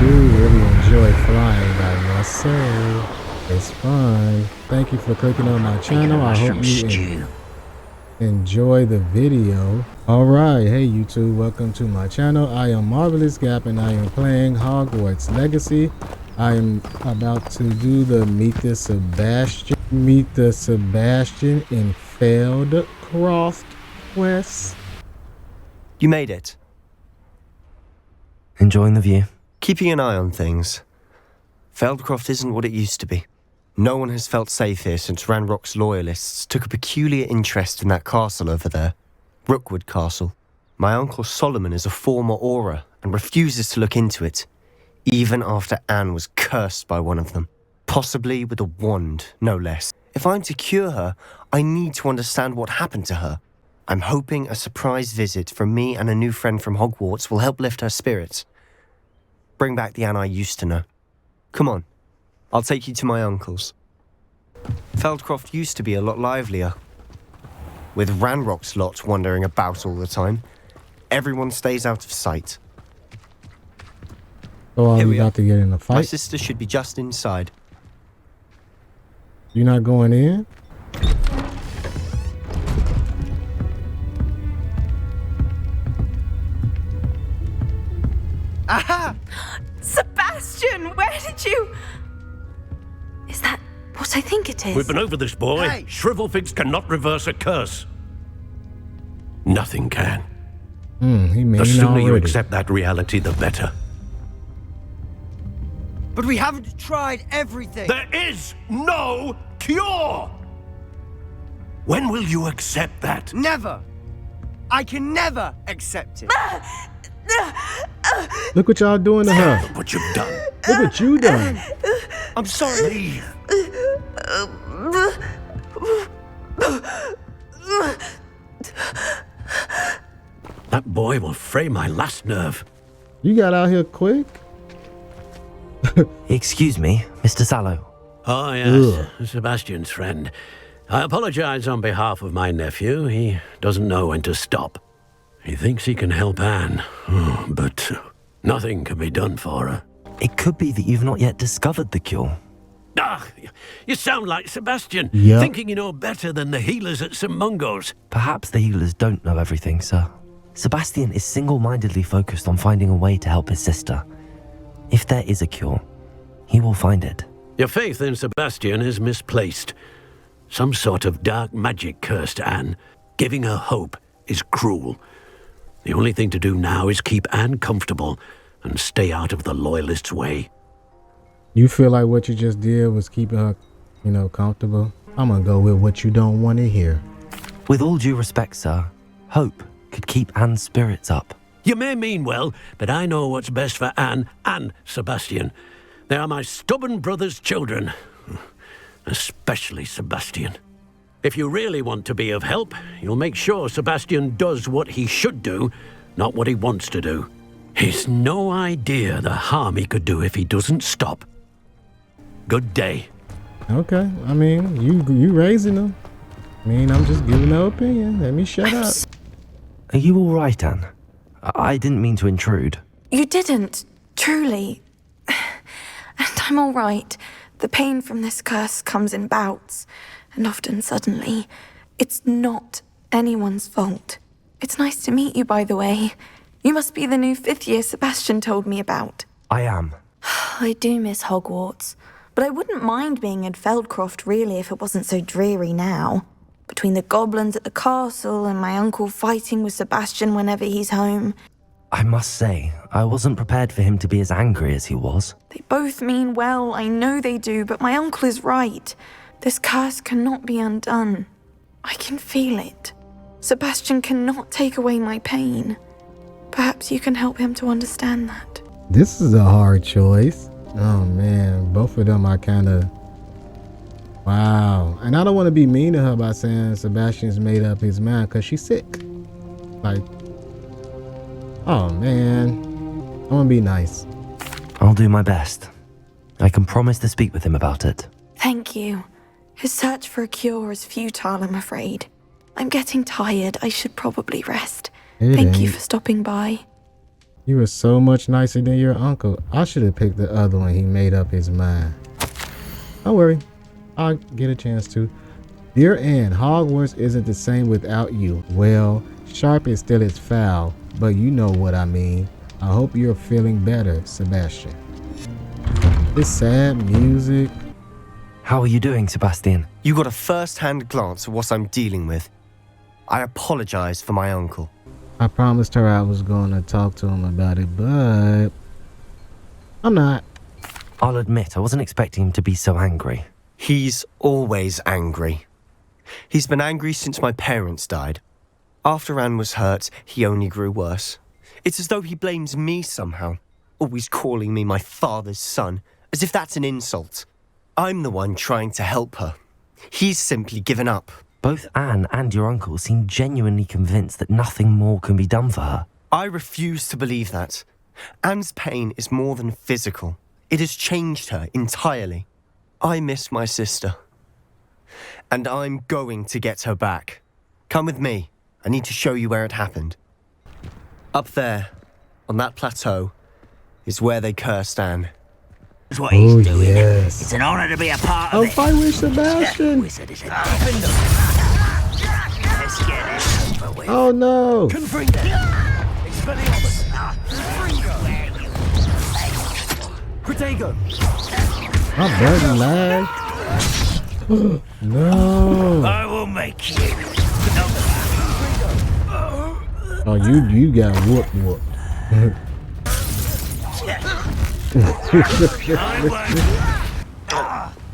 do really enjoy flying, I must say. It's fun. Thank you for clicking on my channel. I hope you enjoy the video. Alright, hey YouTube, welcome to my channel. I am Marvelous Gap and I am playing Hogwarts Legacy. I am about to do the Meet the Sebastion in Feldcroft quest. You made it. Enjoying the view? Keeping an eye on things. Feldcroft isn't what it used to be. No one has felt safe here since Ranrock's loyalists took a peculiar interest in that castle over there. Rookwood Castle. My uncle Solomon is a former Auror and refuses to look into it, even after Anne was cursed by one of them. Possibly with a wand, no less. If I'm to cure her, I need to understand what happened to her. I'm hoping a surprise visit from me and a new friend from Hogwarts will help lift her spirits. Bring back the Anne I used to know. Come on, I'll take you to my uncle's. Feldcroft used to be a lot livelier. With Ranrock's lot wandering about all the time, everyone stays out of sight. So are we about to get in a fight? My sister should be just inside. You're not going in? Aha! Sebastion, where did you... Is that what I think it is? We've been over this, boy. Hey. Shrivelfigs cannot reverse a curse. Nothing can. He made The sooner you already. accept that reality, the better. But we haven't tried everything. There is no cure! When will you accept that? Never. I can never accept it. Look what y'all doing to her. Look what you've done. Look what you done. I'm sorry. Leave. That boy will fray my last nerve. You got out here quick. Excuse me, Mr. Sallow. Oh, yes, Sebastian's friend. I apologize on behalf of my nephew. He doesn't know when to stop. He thinks he can help Anne, but nothing can be done for her. It could be that you've not yet discovered the cure. Ah, you sound like Sebastian, Yep. thinking you know better than the healers at St. Mungo's. Perhaps the healers don't know everything, sir. Sebastian is single-mindedly focused on finding a way to help his sister. If there is a cure, he will find it. Your faith in Sebastian is misplaced. Some sort of dark magic cursed Anne. Giving her hope is cruel. The only thing to do now is keep Anne comfortable and stay out of the loyalists' way. You feel like what you just did was keeping her, comfortable? I'm gonna go with what you don't want to hear. With all due respect, sir, hope could keep Anne's spirits up. You may mean well, but I know what's best for Anne and Sebastian. They are my stubborn brother's children. Especially Sebastian. If you really want to be of help, you'll make sure Sebastian does what he should do, not what he wants to do. He's no idea the harm he could do if he doesn't stop. Good day. Okay, I mean, you raising them. I'm just giving her opinion. Let me shut up. Are you all right, Anne? I didn't mean to intrude. You didn't, truly. And I'm all right. The pain from this curse comes in bouts, and often suddenly. It's not anyone's fault. It's nice to meet you, by the way. You must be the new 5th year Sebastion told me about. I am. I do miss Hogwarts, but I wouldn't mind being in Feldcroft, really, if it wasn't so dreary now. Between the goblins at the castle and my uncle fighting with Sebastion whenever he's home. I must say, I wasn't prepared for him to be as angry as he was. They both mean well, I know they do, but my uncle is right. This curse cannot be undone. I can feel it. Sebastion cannot take away my pain. Perhaps you can help him to understand that. This is a hard choice. Oh man, both of them are kind of... Wow. And I don't want to be mean to her by saying Sebastian's made up his mind because she's sick. Like... Oh man, I'm gonna be nice. I'll do my best. I can promise to speak with him about it. Thank you. His search for a cure is futile, I'm afraid. I'm getting tired. I should probably rest. Thank you for stopping by. You were so much nicer than your uncle. I should have picked the other one. He made up his mind. Don't worry. I'll get a chance to. Dear Anne, Hogwarts isn't the same without you. Well, sharp is still as foul, but you know what I mean. I hope you're feeling better, Sebastion. This sad music. How are you doing, Sebastion? You got a first-hand glance at what I'm dealing with. I apologize for my uncle. I promised her I was going to talk to him about it, but I'm not. I'll admit, I wasn't expecting him to be so angry. He's always angry. He's been angry since my parents died. After Anne was hurt, he only grew worse. It's as though he blames me somehow, always calling me my father's son, as if that's an insult. I'm the one trying to help her. He's simply given up. Both Anne and your uncle seem genuinely convinced that nothing more can be done for her. I refuse to believe that. Anne's pain is more than physical. It has changed her entirely. I miss my sister. And I'm going to get her back. Come with me. I need to show you where it happened. Up there, on that plateau, is where they cursed Anne. That's what he's doing. Yes. It's an honor to be a part of it. I wish Sebastion. Wizard is a Let's get it over with. Oh no. My button lag. No. I will make you. Oh, you got whooped.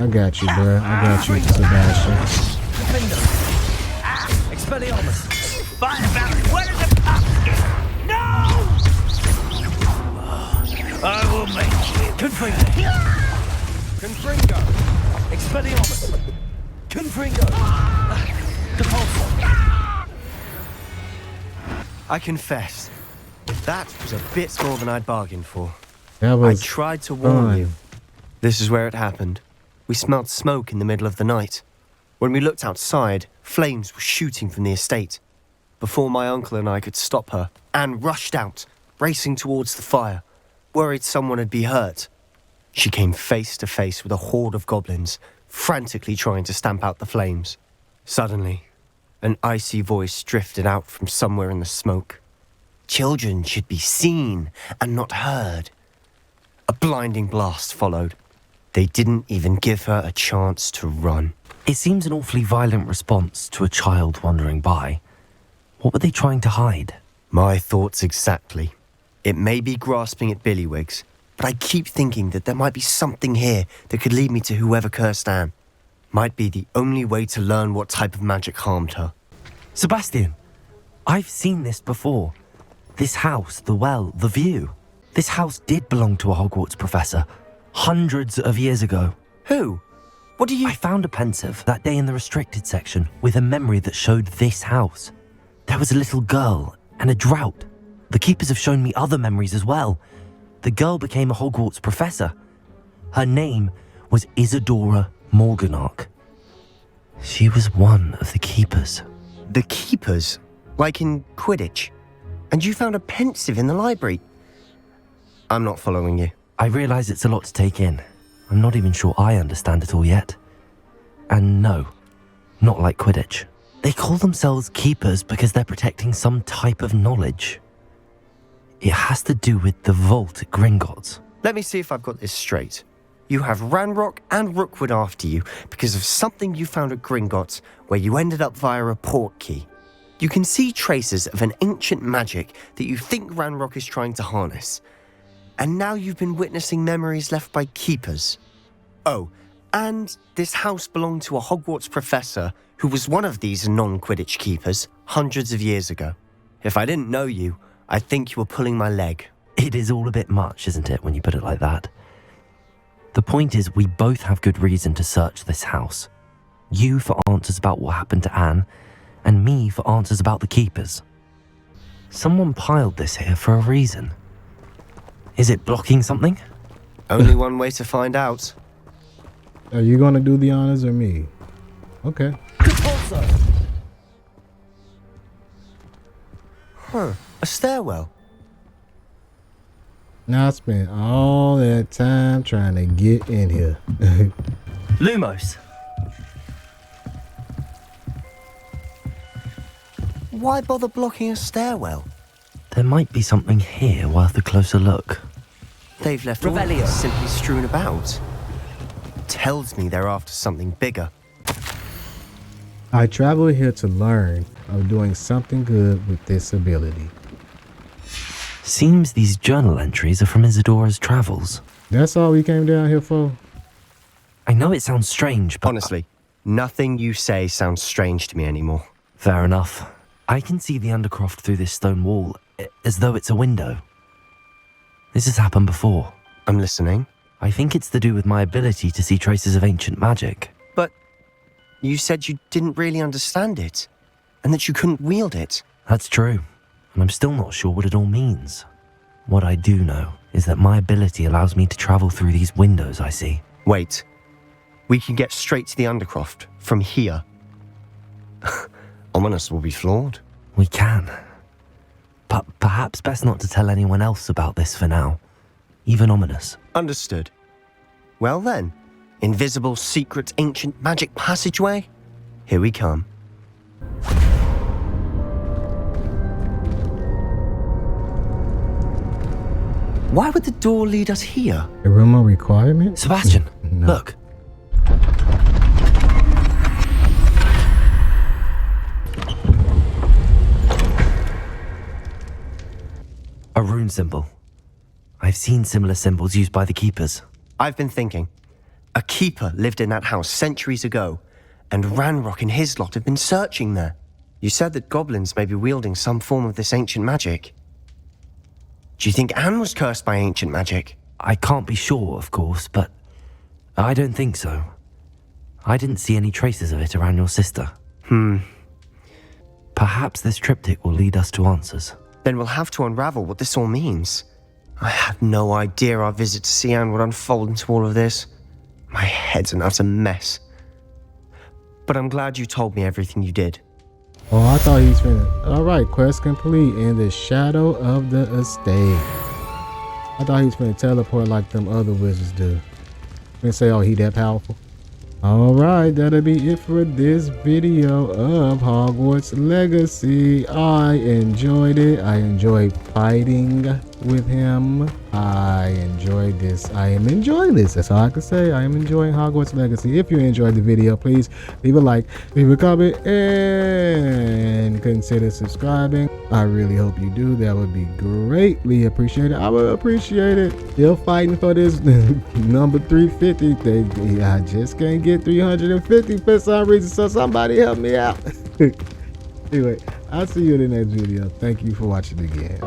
I got you, bro. I got you, Sebastion. Find about where did the pups get? No! I will make you. Confringo! Expelliarmus! Confringo! I confess, that was a bit more than I'd bargained for. That I was tried to warn fun. you. This is where it happened. We smelled smoke in the middle of the night. When we looked outside, flames were shooting from the estate. Before my uncle and I could stop her, Anne rushed out, racing towards the fire, worried someone had been hurt. She came face to face with a horde of goblins, frantically trying to stamp out the flames. Suddenly, an icy voice drifted out from somewhere in the smoke. Children should be seen and not heard. A blinding blast followed. They didn't even give her a chance to run. It seems an awfully violent response to a child wandering by. What were they trying to hide? My thoughts exactly. It may be grasping at Billywigs, but I keep thinking that there might be something here that could lead me to whoever cursed Anne. Might be the only way to learn what type of magic harmed her. Sebastion, I've seen this before. This house, the well, the view. This house did belong to a Hogwarts professor, hundreds of years ago. Who? What do you... I found a pensive that day in the restricted section with a memory that showed this house. There was a little girl and a drought. The keepers have shown me other memories as well. The girl became a Hogwarts professor. Her name was Isadora Morganach. She was one of the keepers. The keepers? Like in Quidditch? And you found a pensive in the library? I'm not following you. I realise it's a lot to take in. I'm not even sure I understand it all yet. And no, not like Quidditch. They call themselves keepers because they're protecting some type of knowledge. It has to do with the vault at Gringotts. Let me see if I've got this straight. You have Ranrock and Rookwood after you because of something you found at Gringotts where you ended up via a port key. You can see traces of an ancient magic that you think Ranrock is trying to harness. And now you've been witnessing memories left by keepers. Oh, and this house belonged to a Hogwarts professor who was one of these non-Quidditch keepers hundreds of years ago. If I didn't know you, I'd think you were pulling my leg. It is all a bit much, isn't it, when you put it like that? The point is, we both have good reason to search this house. You for answers about what happened to Anne, and me for answers about the keepers. Someone piled this here for a reason. Is it blocking something? Only one way to find out. Are you gonna do the honors or me? Okay. Huh, a stairwell. Now I spent all that time trying to get in here. Lumos. Why bother blocking a stairwell? There might be something here worth a closer look. They've left all of this simply strewn about. Tells me they're after something bigger. I traveled here to learn of doing something good with this ability. Seems these journal entries are from Isadora's travels. That's all we came down here for? I know it sounds strange, but... Honestly, nothing you say sounds strange to me anymore. Fair enough. I can see the undercroft through this stone wall, as though it's a window. This has happened before. I'm listening. I think it's to do with my ability to see traces of ancient magic. But you said you didn't really understand it, and that you couldn't wield it. That's true, and I'm still not sure what it all means. What I do know is that my ability allows me to travel through these windows I see. Wait. We can get straight to the undercroft from here. Ominous will be flawed. We can. But perhaps best not to tell anyone else about this for now. Even Ominous. Understood. Well then, invisible, secret, ancient magic passageway? Here we come. Why would the door lead us here? A room of requirement? Sebastion, No. look. A rune symbol. I've seen similar symbols used by the keepers. I've been thinking. A keeper lived in that house centuries ago, and Ranrock and his lot have been searching there. You said that goblins may be wielding some form of this ancient magic. Do you think Anne was cursed by ancient magic? I can't be sure, of course, but I don't think so. I didn't see any traces of it around your sister. Perhaps this triptych will lead us to answers. Then we'll have to unravel what this all means. I had no idea our visit to see Anne would unfold into all of this. My head's an utter mess. But I'm glad you told me everything you did. Oh, I thought he was finna. Alright, quest complete in the shadow of the estate. I thought he was finna teleport like them other wizards do. Finna say, oh, he that powerful. Alright, that'll be it for this video of Hogwarts Legacy. I enjoyed it. I enjoyed fighting with him. I enjoyed this. I am enjoying this. That's all I can say. I am enjoying Hogwarts Legacy. If you enjoyed the video, please leave a like, leave a comment, and consider subscribing. I really hope you do. That would be greatly appreciated. I would appreciate it. Still fighting for this number 350 thing. I just can't get 350 for some reason, so somebody help me out. Anyway, I'll see you in the next video. Thank you for watching again.